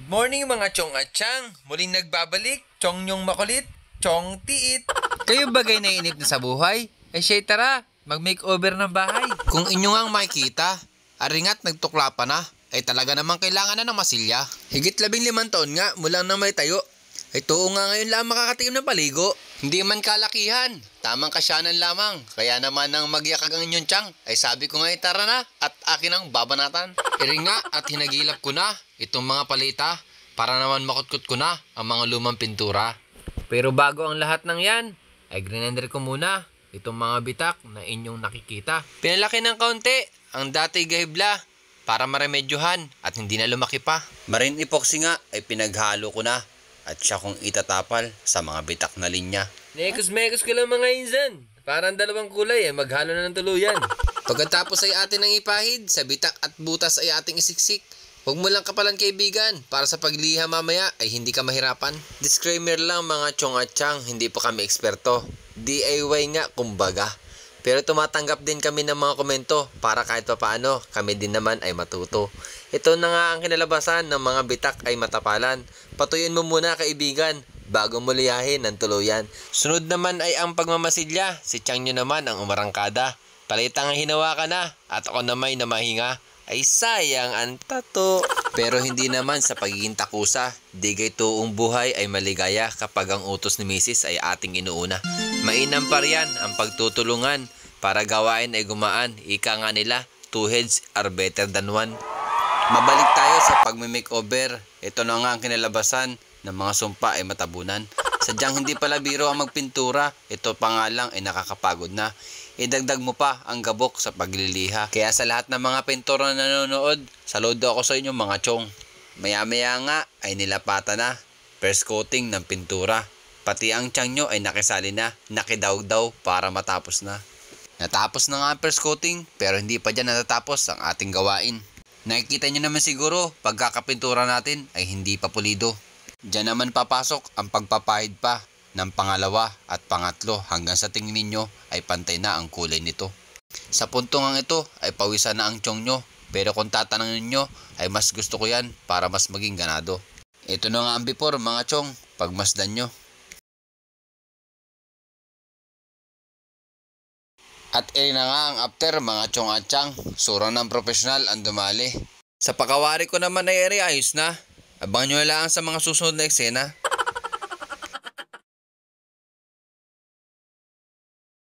Good morning mga chong at chang. Muling nagbabalik, chong nyong makulit, chong tiit. Kayo bagay naiinip na sa buhay? Ay siya'y tara, mag-makeover ng bahay. Kung inyo ngang makikita, aringat nagtukla pa na, ay talaga namang kailangan na ng masilya. Higit 15 taon nga mula na may tayo. Ay tuo nga ngayon lang makakatikim ng paligo. Hindi man kalakihan, tamang kasyanan lamang. Kaya naman nang magyakag ang inyong tiyang, ay sabi ko nga tara na at akin ang babanatan. Iring nga at hinagilap ko na itong mga palita para naman makutkot ko na ang mga lumang pintura. Pero bago ang lahat ng yan, ay grinender ko muna itong mga bitak na inyong nakikita. Pinalaki ng kaunti ang dati gahibla para maremedyohan at hindi na lumaki pa. Marine epoxy nga ay pinaghalo ko na at siya kong itatapal sa mga bitak na linya. Mekos-mekos ko lang mga insan. Parang dalawang kulay maghalo na ng tuluyan. Pagkatapos ay atin ang ipahid, sa bitak at butas ay ating isiksik. Huwag mo lang kapalan kaibigan, para sa pagliha mamaya ay hindi ka mahirapan. Disclaimer lang mga chong at chang, hindi po kami eksperto. DIY nga kumbaga. Pero tumatanggap din kami ng mga komento para kahit papaano kami din naman ay matuto. Ito na nga ang kinalabasan ng mga bitak ay matapalan. Patuyin mo muna kaibigan bago mo liyahin ng tuluyan. Sunod naman ay ang pagmamasilya. Si Chang nyo naman ang umarangkada. Palitang hinawa ka na at ako naman na mahinga. Ay sayang ang tato. Pero hindi naman sa pagiging takusa. Digay tuong buhay ay maligaya kapag ang utos ni Mrs. ay ating inuuna. Mainam pa riyan ang pagtutulungan para gawain ay gumaan. Ika nga nila, two heads are better than one. Mabalik tayo sa pagme-makeover. Ito na nga ang kinalabasan ng mga sumpa ay matabunan. Sadyang hindi pala biro ang magpintura. Ito pa nga lang ay nakakapagod na. Idagdag mo pa ang gabok sa pagliliha. Kaya sa lahat ng mga pintura na nanonood, saludo ako sa inyo mga chong. Maya-maya nga ay nilapata na. First coating ng pintura. Pati ang tiyang nyo ay nakisali na, nakidaw-daw para matapos na. Natapos na nga ang first coating, pero hindi pa dyan natatapos ang ating gawain. Nakikita nyo naman siguro, pagkakapintura natin ay hindi pa pulido. Diyan naman papasok ang pagpapahid pa ng pangalawa at pangatlo hanggang sa tingin ninyo ay pantay na ang kulay nito. Sa puntong ang ito ay pawisan na ang tiyong nyo, pero kung tatanungin nyo ay mas gusto ko yan para mas maging ganado. Ito na nga ang before mga chong, pagmasdan nyo. At na nga ang after mga chong at chang, sura ng profesional ang dumali. Sa pakawari ko naman ay ayos na. Abangan nyo lang sa mga susunod na eksena.